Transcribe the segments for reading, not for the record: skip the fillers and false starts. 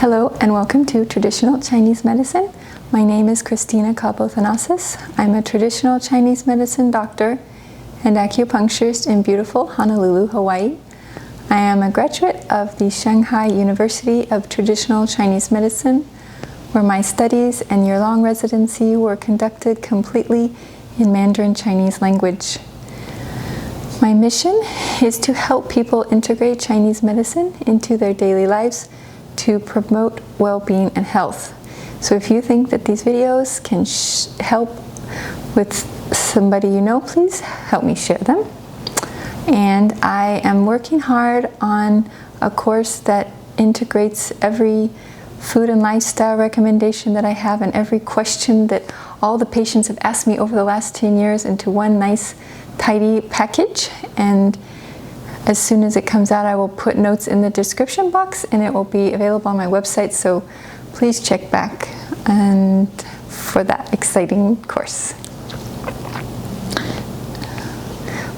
Hello and welcome to Traditional Chinese Medicine. My name is Christina Cabo-Thanasis. I'm a traditional Chinese medicine doctor and acupuncturist in beautiful Honolulu, Hawaii. I am a graduate of the Shanghai University of Traditional Chinese Medicine, where my studies and year-long residency were conducted completely in Mandarin Chinese language. My mission is to help people integrate Chinese medicine into their daily lives to promote well-being and health. So if you think that these videos can help with somebody you know, please help me share them. And I am working hard on a course that integrates every food and lifestyle recommendation that I have and every question that all the patients have asked me over the last 10 years into one nice, tidy package. And as soon as it comes out, I will put notes in the description box and it will be available on my website, so please check back and for that exciting course.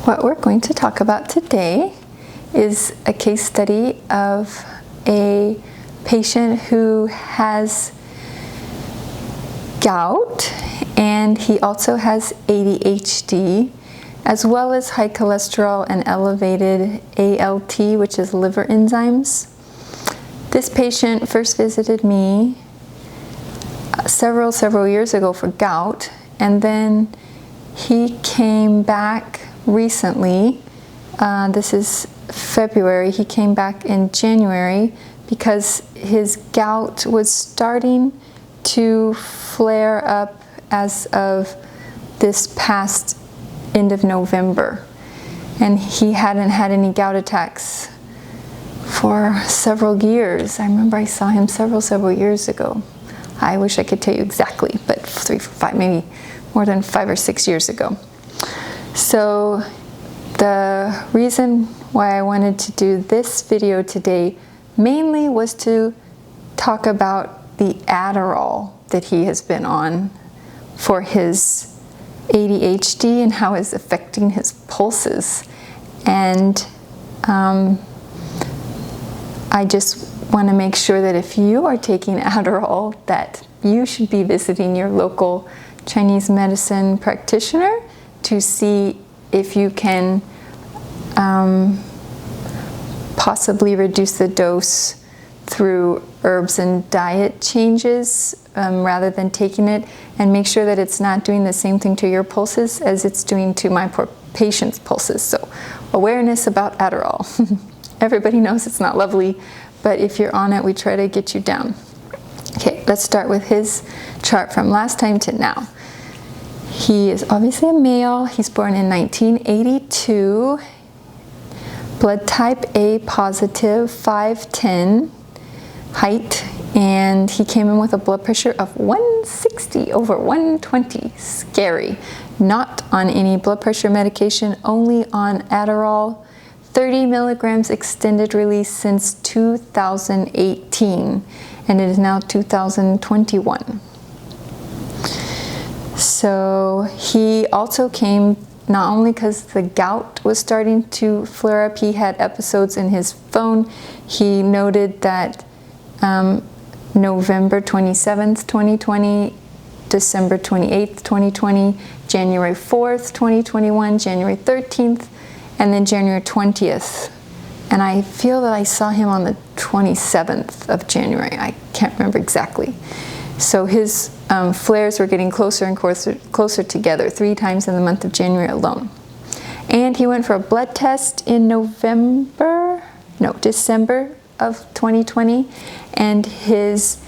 What we're going to talk about today is a case study of a patient who has gout, and he also has ADHD, as well as high cholesterol and elevated ALT, which is liver enzymes. This patient first visited me several years ago for gout, and then he came back recently. This is February. He came back in January because his gout was starting to flare up as of this past end of November, and he hadn't had any gout attacks for several years. I remember I saw him several years ago. I wish I could tell you exactly, but 3, 5, maybe more than 5 or 6 years ago. So the reason why I wanted to do this video today mainly was to talk about the Adderall that he has been on for his ADHD and how it's affecting his pulses. And I just want to make sure that if you are taking Adderall, that you should be visiting your local Chinese medicine practitioner to see if you can possibly reduce the dose through herbs and diet changes rather than taking it, and make sure that it's not doing the same thing to your pulses as it's doing to my poor patient's pulses. So awareness about Adderall. Everybody knows it's not lovely, but if you're on it, we try to get you down. Okay, let's start with his chart from last time to now. He is obviously a male. He's born in 1982. Blood type A positive, 5'10", height, and he came in with a blood pressure of 160 over 120. Scary. Not on any blood pressure medication, only on Adderall. 30 milligrams extended release since 2018, and it is now 2021. So he also came not only because the gout was starting to flare up. He had episodes in his phone. He noted that November 27th, 2020, December 28th, 2020, January 4th, 2021, January 13th, and then January 20th. And I feel that I saw him on the 27th of January. I can't remember exactly. So his flares were getting closer and closer together, 3 times in the month of January alone. And he went for a blood test in December of 2020, and his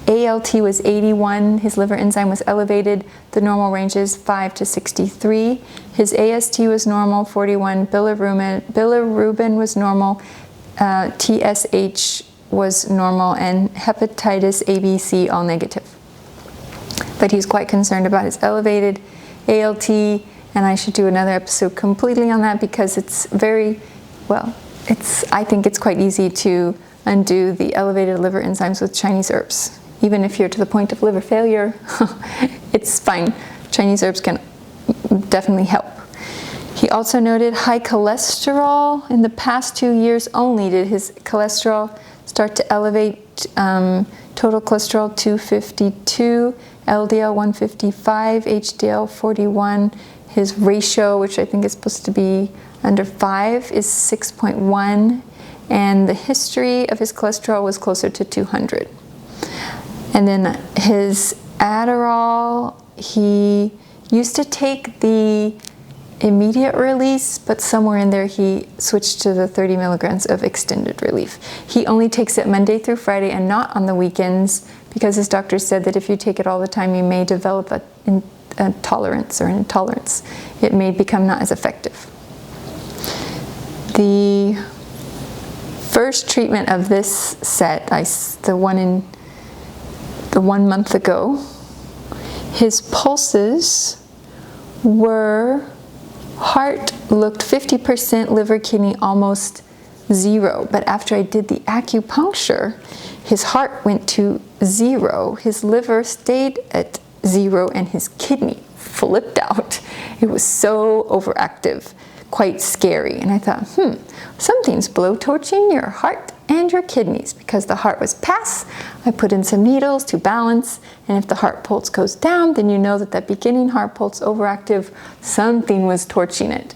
ALT was 81, his liver enzyme was elevated, the normal range is 5 to 63. His AST was normal, 41, bilirubin was normal, TSH was normal, and hepatitis A, B, C all negative. But he's quite concerned about his elevated ALT, and I should do another episode completely on that because it's very, well, I think it's quite easy to undo the elevated liver enzymes with Chinese herbs. Even if you're to the point of liver failure, it's fine. Chinese herbs can definitely help. He also noted high cholesterol. In the past 2 years only did his cholesterol start to elevate, total cholesterol 252, LDL 155, HDL 41. His ratio, which I think is supposed to be under 5, is 6.1. And the history of his cholesterol was closer to 200. And then his Adderall, he used to take the immediate release, but somewhere in there he switched to the 30 milligrams of extended relief. He only takes it Monday through Friday and not on the weekends, because his doctor said that if you take it all the time, you may develop a tolerance or an intolerance. It may become not as effective. The first treatment of this set, the 1 month ago, his pulses were, heart looked 50%, liver, kidney almost 0. But after I did the acupuncture, his heart went to 0, his liver stayed at 0, and his kidney flipped out. It was so overactive, quite scary. And I thought, something's blowtorching your heart and your kidneys, because the heart was pass. I put in some needles to balance, and if the heart pulse goes down, then you know that that beginning heart pulse overactive, something was torching it.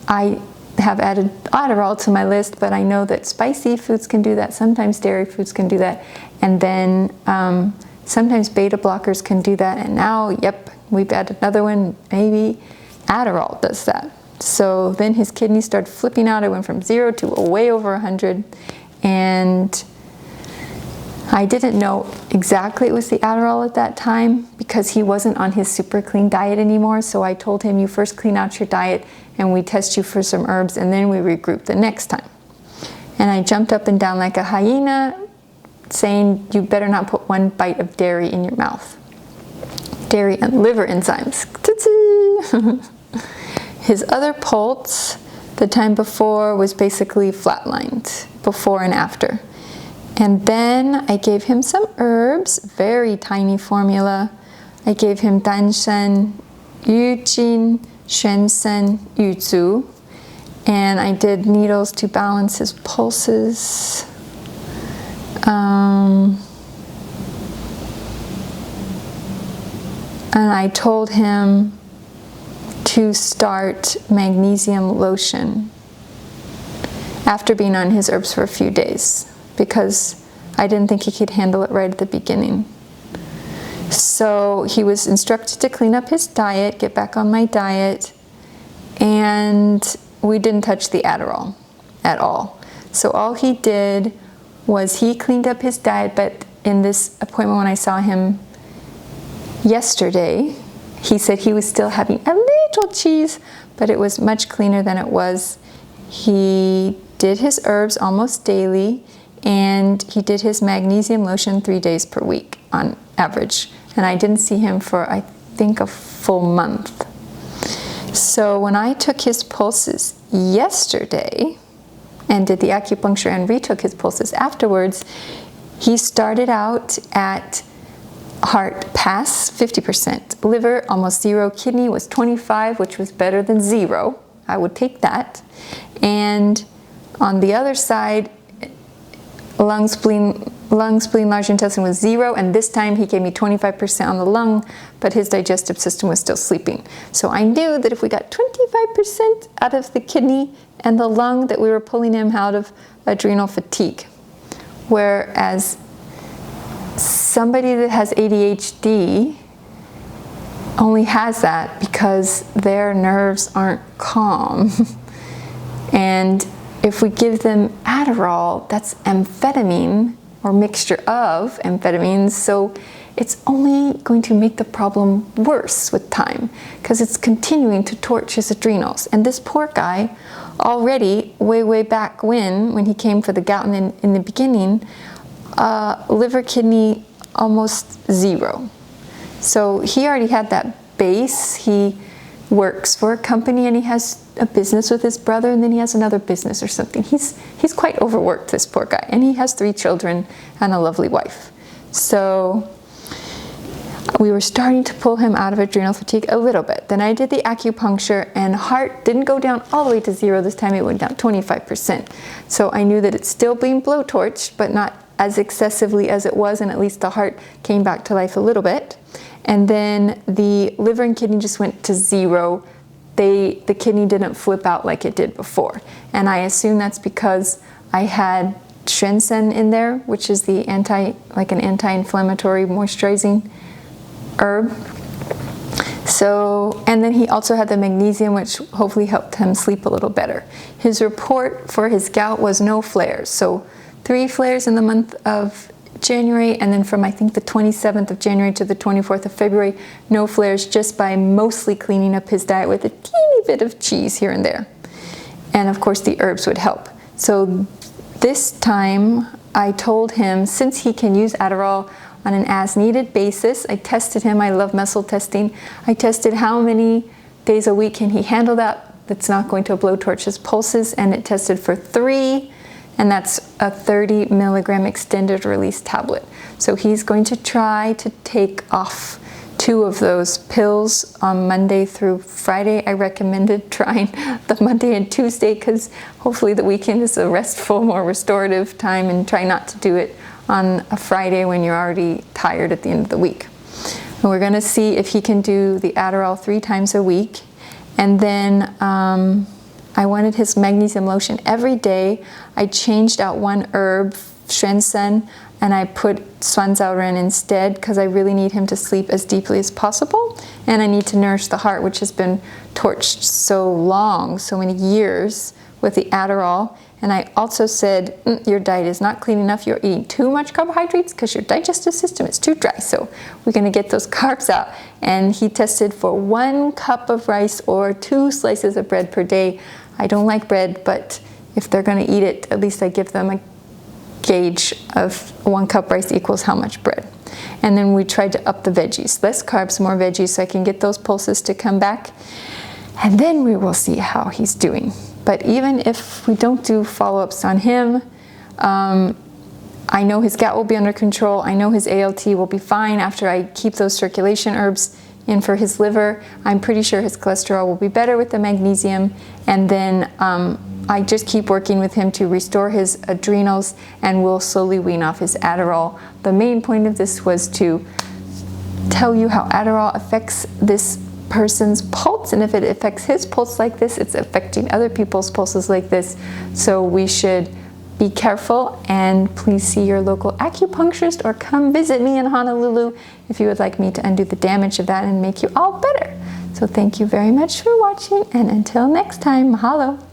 I have added Adderall to my list, but I know that spicy foods can do that, sometimes dairy foods can do that, and then sometimes beta blockers can do that, and now, yep, we've added another one, maybe Adderall does that. So then his kidneys started flipping out. I went from 0 to way over 100, and I didn't know exactly it was the Adderall at that time, because he wasn't on his super clean diet anymore. So I told him, you first clean out your diet and we test you for some herbs, and then we regroup the next time. And I jumped up and down like a hyena, saying you better not put one bite of dairy in your mouth. Dairy and liver enzymes. His other pulse the time before was basically flatlined, before and after. And then I gave him some herbs, very tiny formula. I gave him danshan, yujin, xuansen, yuzu, and I did needles to balance his pulses. And I told him to start magnesium lotion after being on his herbs for a few days, because I didn't think he could handle it right at the beginning. So he was instructed to clean up his diet, get back on my diet, and we didn't touch the Adderall at all. So all he did was he cleaned up his diet, but in this appointment when I saw him yesterday, he said he was still having a little cheese, but it was much cleaner than it was. He did his herbs almost daily, and he did his magnesium lotion 3 days per week on average. And I didn't see him for, I think, a full month. So when I took his pulses yesterday and did the acupuncture and retook his pulses afterwards, he started out at heart pass 50%, liver almost 0, kidney was 25, which was better than 0. I would take that. And on the other side, lung, spleen, large intestine was 0, and this time he gave me 25% on the lung, but his digestive system was still sleeping. So I knew that if we got 25% out of the kidney and the lung, that we were pulling him out of adrenal fatigue. Whereas somebody that has ADHD only has that because their nerves aren't calm. And if we give them Adderall, that's amphetamine or mixture of amphetamines, so it's only going to make the problem worse with time, because it's continuing to torch his adrenals. And this poor guy, already way back when he came for the gout in the beginning, liver, kidney almost 0. So he already had that base. He works for a company and he has a business with his brother, and then he has another business or something. He's quite overworked, this poor guy, and he has 3 children and a lovely wife. So we were starting to pull him out of adrenal fatigue a little bit. Then I did the acupuncture, and heart didn't go down all the way to 0 this time. It went down 25%. So I knew that it's still being blowtorched, but not as excessively as it was, and at least the heart came back to life a little bit. And then the liver and kidney just went to 0. The kidney didn't flip out like it did before. And I assume that's because I had Ginseng in there, which is the like an anti-inflammatory moisturizing herb. So, and then he also had the magnesium, which hopefully helped him sleep a little better. His report for his gout was no flares. So 3 flares in the month of January, and then from I think the 27th of January to the 24th of February, no flares, just by mostly cleaning up his diet with a teeny bit of cheese here and there. And of course the herbs would help. So this time I told him, since he can use Adderall on an as-needed basis, I tested him. I love muscle testing. I tested how many days a week can he handle that. That's not going to blowtorch his pulses, and it tested for 3, and that's a 30 milligram extended release tablet. So he's going to try to take off 2 of those pills on Monday through Friday. I recommended trying the Monday and Tuesday because hopefully the weekend is a restful, more restorative time, and try not to do it on a Friday when you're already tired at the end of the week. And we're going to see if he can do the Adderall 3 times a week. And then I wanted his magnesium lotion every day. I changed out one herb, Ginseng, and I put Swanzauren instead because I really need him to sleep as deeply as possible. And I need to nourish the heart, which has been torched so long, so many years with the Adderall. And I also said, your diet is not clean enough. You're eating too much carbohydrates because your digestive system is too dry. So we're going to get those carbs out. And he tested for 1 cup of rice or 2 slices of bread per day. I don't like bread, but if they're going to eat it, at least I give them a gauge of 1 cup rice equals how much bread. And then we tried to up the veggies. Less carbs, more veggies, so I can get those pulses to come back. And then we will see how he's doing. But even if we don't do follow-ups on him, I know his gout will be under control. I know his ALT will be fine after I keep those circulation herbs in for his liver. I'm pretty sure his cholesterol will be better with the magnesium. And then I just keep working with him to restore his adrenals, and we'll slowly wean off his Adderall. The main point of this was to tell you how Adderall affects this person's pulse, and if it affects his pulse like this, it's affecting other people's pulses like this. So we should be careful, and please see your local acupuncturist or come visit me in Honolulu if you would like me to undo the damage of that and make you all better. So thank you very much for watching, and until next time, mahalo.